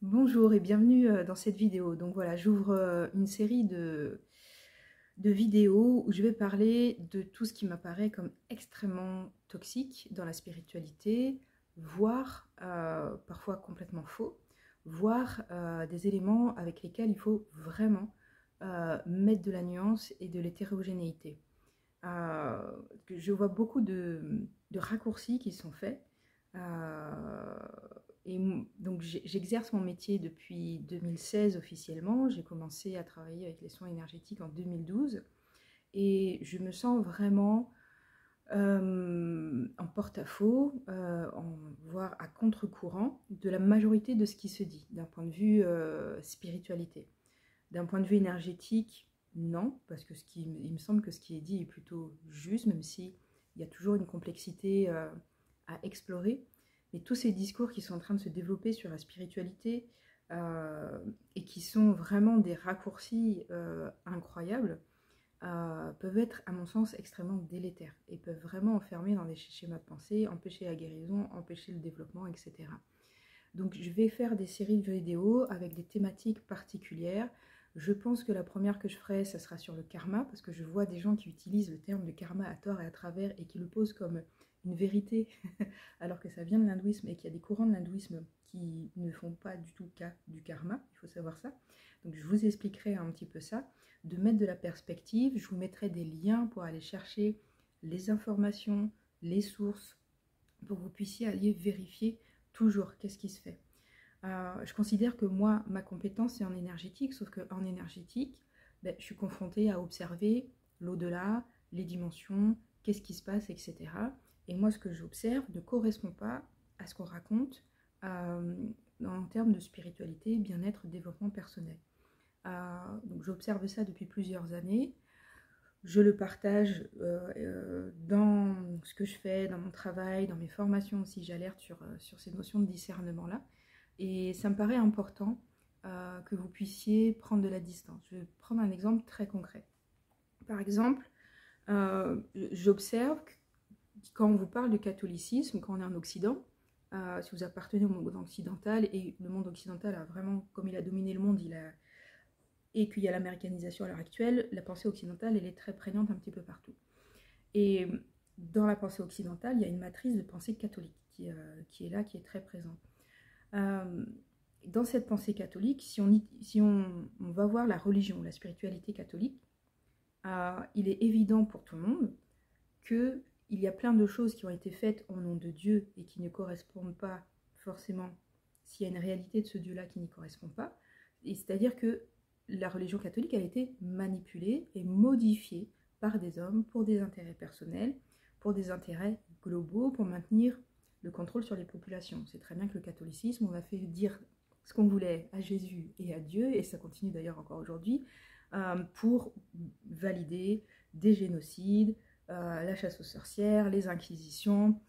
Bonjour et bienvenue dans cette vidéo. Donc voilà, j'ouvre une série de vidéos où je vais parler de tout ce qui m'apparaît comme extrêmement toxique dans la spiritualité, voire parfois complètement faux, voire des éléments avec lesquels il faut vraiment mettre de la nuance et de l'hétérogénéité. Je vois beaucoup de raccourcis qui sont faits. Donc j'exerce mon métier depuis 2016 officiellement. J'ai commencé à travailler avec les soins énergétiques en 2012 et je me sens vraiment en porte-à-faux, voire à contre-courant de la majorité de ce qui se dit d'un point de vue spiritualité. D'un point de vue énergétique, non, parce que il me semble que ce qui est dit est plutôt juste, même si il y a toujours une complexité à explorer. Mais tous ces discours qui sont en train de se développer sur la spiritualité et qui sont vraiment des raccourcis incroyables, peuvent être, à mon sens, extrêmement délétères et peuvent vraiment enfermer dans des schémas de pensée, empêcher la guérison, empêcher le développement, etc. Donc je vais faire des séries de vidéos avec des thématiques particulières. Je pense que la première que je ferai, ça sera sur le karma, parce que je vois des gens qui utilisent le terme de karma à tort et à travers et qui le posent comme une vérité, alors que ça vient de l'hindouisme et qu'il y a des courants de l'hindouisme qui ne font pas du tout cas du karma, il faut savoir ça. Donc je vous expliquerai un petit peu ça, de mettre de la perspective, je vous mettrai des liens pour aller chercher les informations, les sources, pour que vous puissiez aller vérifier toujours qu'est-ce qui se fait. Je considère que moi, ma compétence, c'est en énergétique, sauf qu'en énergétique, je suis confrontée à observer l'au-delà, les dimensions, qu'est-ce qui se passe, etc. Et moi, ce que j'observe ne correspond pas à ce qu'on raconte en termes de spiritualité, bien-être, développement personnel. Donc j'observe ça depuis plusieurs années. Je le partage dans ce que je fais, dans mon travail, dans mes formations aussi. J'alerte sur ces notions de discernement-là. Et ça me paraît important que vous puissiez prendre de la distance. Je vais prendre un exemple très concret. Par exemple, j'observe que quand on vous parle de catholicisme, quand on est en Occident, si vous appartenez au monde occidental, et le monde occidental a vraiment, comme il a dominé le monde, et qu'il y a l'américanisation à l'heure actuelle, la pensée occidentale, elle est très prégnante un petit peu partout. Et dans la pensée occidentale, il y a une matrice de pensée catholique qui est là, qui est très présente. Dans cette pensée catholique, si on va voir la religion, la spiritualité catholique, il est évident pour tout le monde qu'il y a plein de choses qui ont été faites au nom de Dieu et qui ne correspondent pas forcément, s'il y a une réalité de ce Dieu-là qui n'y correspond pas. C'est-à-dire que la religion catholique a été manipulée et modifiée par des hommes pour des intérêts personnels, pour des intérêts globaux, pour maintenir le contrôle sur les populations. C'est très bien que le catholicisme, on a fait dire ce qu'on voulait à Jésus et à Dieu, et ça continue d'ailleurs encore aujourd'hui, pour valider des génocides, la chasse aux sorcières, les inquisitions,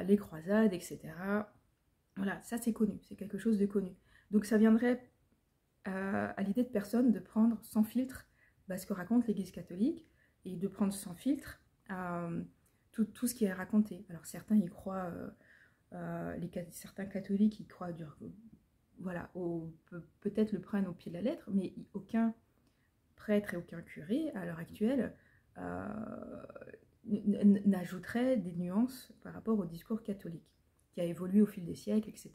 les croisades, etc. Voilà, ça c'est connu, c'est quelque chose de connu. Donc ça viendrait à l'idée de personne de prendre sans filtre ce que raconte l'Église catholique et de prendre sans filtre tout ce qui est raconté. Alors certains y croient, certains catholiques y croient voilà, peut-être le prennent au pied de la lettre, mais aucun prêtre et aucun curé à l'heure actuelle n'ajouterait des nuances par rapport au discours catholique, qui a évolué au fil des siècles, etc.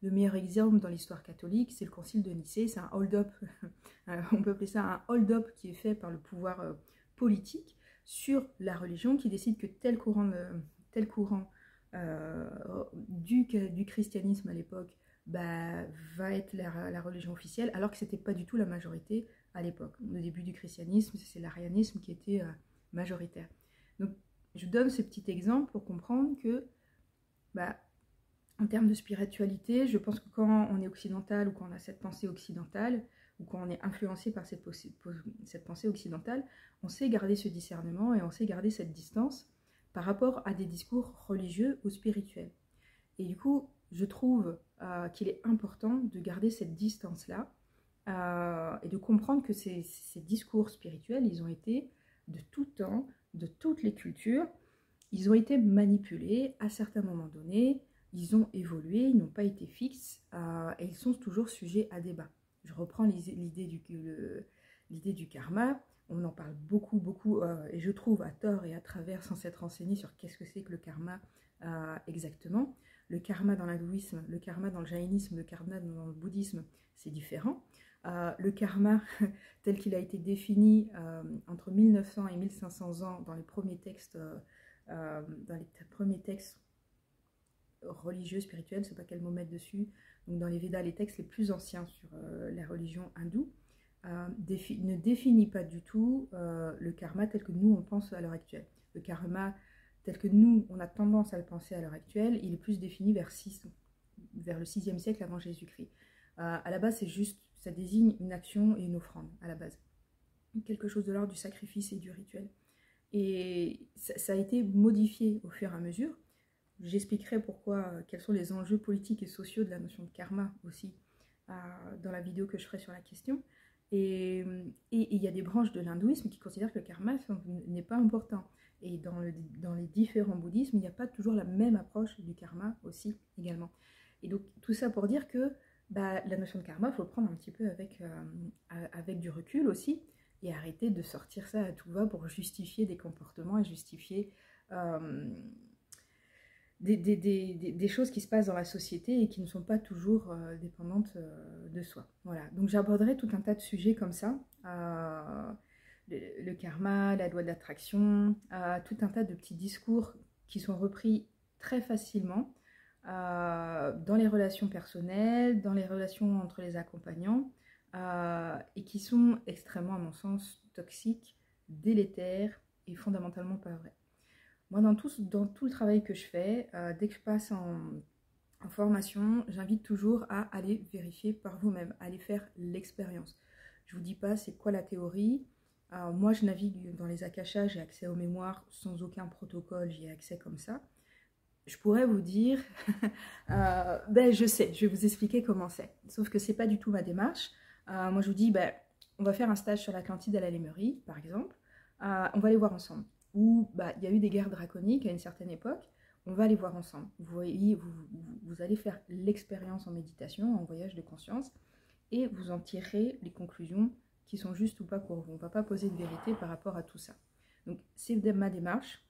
Le meilleur exemple dans l'histoire catholique, c'est le concile de Nicée, c'est un hold-up, on peut appeler ça un hold-up qui est fait par le pouvoir politique sur la religion, qui décide que tel courant du christianisme à l'époque va être la religion officielle, alors que ce n'était pas du tout la majorité à l'époque. Au début du christianisme, c'est l'arianisme qui était majoritaire. Donc, je donne ce petit exemple pour comprendre que, en termes de spiritualité, je pense que quand on est occidental ou quand on a cette pensée occidentale, ou quand on est influencé par cette pensée occidentale, on sait garder ce discernement et on sait garder cette distance par rapport à des discours religieux ou spirituels. Et du coup, je trouve qu'il est important de garder cette distance-là et de comprendre que ces discours spirituels, ils ont été de tout temps, de toutes les cultures, ils ont été manipulés à certains moments donnés ils ont évolué, ils n'ont pas été fixes et ils sont toujours sujets à débat. Je reprends l'idée du karma. On en parle beaucoup, et je trouve à tort et à travers sans s'être renseigné sur qu'est-ce que c'est que le karma exactement. Le karma dans l'hindouisme, le karma dans le jaïnisme, le karma dans le bouddhisme, c'est différent. Le karma tel qu'il a été défini entre 1900 et 1500 ans dans les premiers textes, religieux, spirituels, je ne sais pas quel mot mettre dessus, donc dans les Védas, les textes les plus anciens sur la religion hindoue, ne définit pas du tout le karma tel que nous on pense à l'heure actuelle. Le karma tel que nous on a tendance à le penser à l'heure actuelle, il est plus défini vers le 6e siècle avant Jésus-Christ. À la base, c'est juste, ça désigne une action et une offrande, à la base. Quelque chose de l'ordre du sacrifice et du rituel. Et ça a été modifié au fur et à mesure. J'expliquerai quels sont les enjeux politiques et sociaux de la notion de karma aussi dans la vidéo que je ferai sur la question. Et il y a des branches de l'hindouisme qui considèrent que le karma n'est pas important. Et dans les différents bouddhismes, il n'y a pas toujours la même approche du karma aussi également. Et donc tout ça pour dire que la notion de karma, il faut le prendre un petit peu avec du recul aussi, et arrêter de sortir ça à tout va pour justifier des comportements et justifier des choses qui se passent dans la société et qui ne sont pas toujours dépendantes de soi. Voilà, donc j'aborderai tout un tas de sujets comme ça, le karma, la loi de l'attraction, tout un tas de petits discours qui sont repris très facilement dans les relations personnelles, dans les relations entre les accompagnants, et qui sont extrêmement, à mon sens, toxiques, délétères et fondamentalement pas vrais. Moi, dans tout le travail que je fais, dès que je passe en formation, j'invite toujours à aller vérifier par vous-même, à aller faire l'expérience. Je ne vous dis pas c'est quoi la théorie. Moi, je navigue dans les akashas, j'ai accès aux mémoires sans aucun protocole, j'y ai accès comme ça. Je pourrais vous dire, je sais, je vais vous expliquer comment c'est. Sauf que c'est pas du tout ma démarche. Moi, je vous dis, on va faire un stage sur l'Atlantide à la Lémurie, par exemple. On va aller voir ensemble. Où il y a eu des guerres draconiques à une certaine époque. On va aller voir ensemble. Vous voyez, vous allez faire l'expérience en méditation, en voyage de conscience, et vous en tirerez les conclusions qui sont justes ou pas pour vous. On ne va pas poser de vérité par rapport à tout ça. Donc, c'est ma démarche.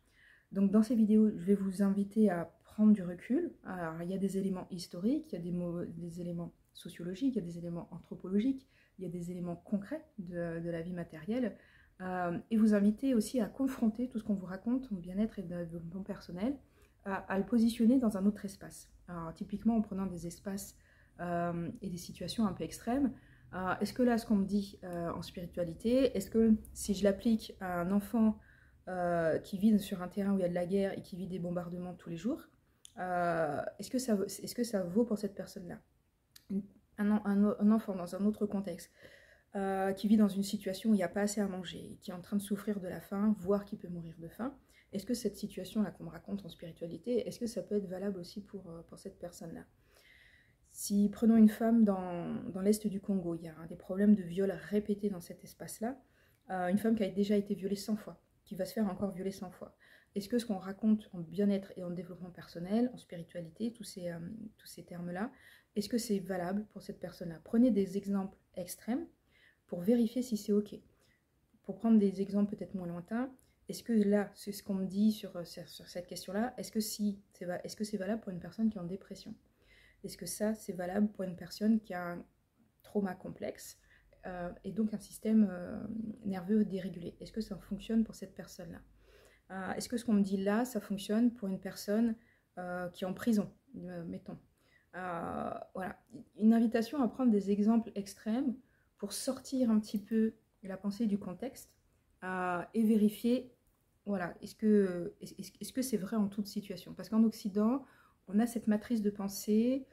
Donc dans ces vidéos, je vais vous inviter à prendre du recul. Alors il y a des éléments historiques, il y a des éléments sociologiques, il y a des éléments anthropologiques, il y a des éléments concrets de la vie matérielle. Et vous inviter aussi à confronter tout ce qu'on vous raconte en bien-être et développement personnel, à le positionner dans un autre espace. Alors typiquement en prenant des espaces et des situations un peu extrêmes. Est-ce que là, ce qu'on me dit en spiritualité, est-ce que si je l'applique à un enfant qui vit sur un terrain où il y a de la guerre et qui vit des bombardements tous les jours, est-ce que ça vaut pour cette personne-là? Un enfant dans un autre contexte, qui vit dans une situation où il n'y a pas assez à manger, qui est en train de souffrir de la faim, voire qui peut mourir de faim, est-ce que cette situation-là qu'on me raconte en spiritualité, est-ce que ça peut être valable aussi pour cette personne-là? Si prenons une femme dans l'est du Congo, il y a des problèmes de viol répétés dans cet espace-là, une femme qui a déjà été violée 100 fois, qui va se faire encore violer 100 fois. Est-ce que ce qu'on raconte en bien-être et en développement personnel, en spiritualité, tous ces termes-là, est-ce que c'est valable pour cette personne-là? Prenez des exemples extrêmes pour vérifier si c'est OK. Pour prendre des exemples peut-être moins lointains, est-ce que là, c'est ce qu'on me dit sur cette question-là, est-ce que c'est valable pour une personne qui est en dépression? Est-ce que ça, c'est valable pour une personne qui a un trauma complexe et donc un système nerveux dérégulé? Est-ce que ça fonctionne pour cette personne-là? Est-ce que ce qu'on me dit là, ça fonctionne pour une personne qui est en prison, mettons? Voilà, une invitation à prendre des exemples extrêmes pour sortir un petit peu la pensée du contexte et vérifier, voilà, est-ce que c'est vrai en toute situation? Parce qu'en Occident, on a cette matrice de pensée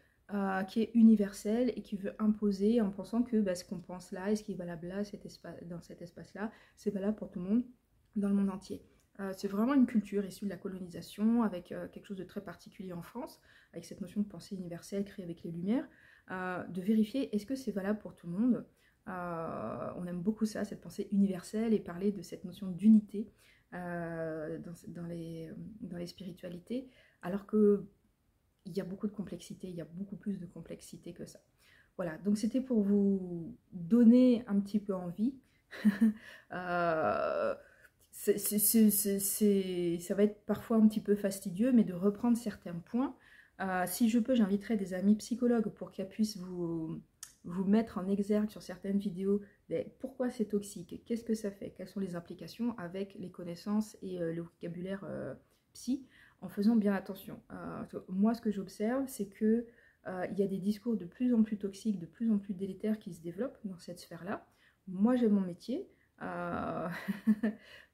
qui est universelle et qui veut imposer en pensant que ce qu'on pense là et ce qui est valable là, dans cet espace-là, c'est valable pour tout le monde dans le monde entier. C'est vraiment une culture issue de la colonisation avec quelque chose de très particulier en France, avec cette notion de pensée universelle créée avec les Lumières, de vérifier est-ce que c'est valable pour tout le monde. On aime beaucoup ça, cette pensée universelle, et parler de cette notion d'unité dans les spiritualités, alors que il y a beaucoup de complexité, il y a beaucoup plus de complexité que ça. Voilà, donc c'était pour vous donner un petit peu envie. Ça va être parfois un petit peu fastidieux, mais de reprendre certains points. Si je peux, j'inviterai des amis psychologues pour qu'ils puissent vous mettre en exergue sur certaines vidéos. Pourquoi c'est toxique? Qu'est-ce que ça fait? Quelles sont les implications avec les connaissances et le vocabulaire psy, en faisant bien attention. Moi, ce que j'observe, c'est que il y a des discours de plus en plus toxiques, de plus en plus délétères qui se développent dans cette sphère-là. Moi, j'aime mon métier,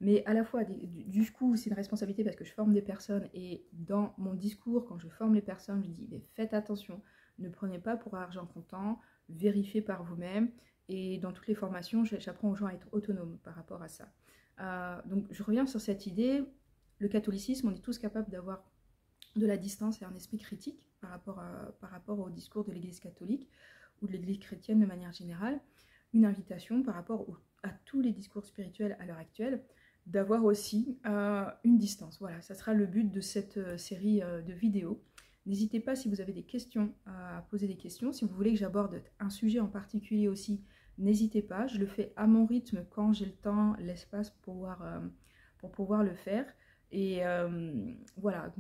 mais à la fois, du coup, c'est une responsabilité parce que je forme des personnes et dans mon discours, quand je forme les personnes, je dis faites attention, ne prenez pas pour argent comptant, vérifiez par vous-même. Et dans toutes les formations, j'apprends aux gens à être autonomes par rapport à ça. Donc, je reviens sur cette idée. Le catholicisme, on est tous capables d'avoir de la distance et un esprit critique par rapport au discours de l'Église catholique ou de l'Église chrétienne de manière générale. Une invitation par rapport à tous les discours spirituels à l'heure actuelle, d'avoir aussi une distance. Voilà, ça sera le but de cette série de vidéos. N'hésitez pas, si vous avez des questions, à poser des questions. Si vous voulez que j'aborde un sujet en particulier aussi, n'hésitez pas. Je le fais à mon rythme quand j'ai le temps, l'espace pour pouvoir le faire. Et voilà,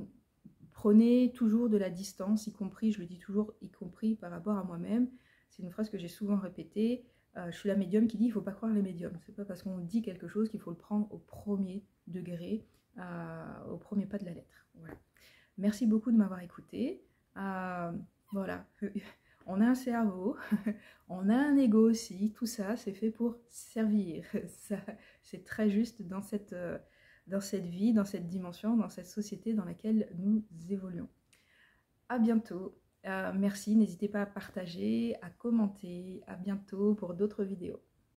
prenez toujours de la distance, y compris, je le dis toujours, y compris par rapport à moi-même. C'est une phrase que j'ai souvent répétée. Je suis la médium qui dit il ne faut pas croire les médiums. C'est pas parce qu'on dit quelque chose qu'il faut le prendre au premier degré, au premier pas de la lettre. Voilà. Merci beaucoup de m'avoir écouté. Voilà, on a un cerveau, on a un ego aussi. Tout ça, c'est fait pour servir. C'est très juste dans cette vie, dans cette dimension, dans cette société dans laquelle nous évoluons. À bientôt. Merci, n'hésitez pas à partager, à commenter. À bientôt pour d'autres vidéos.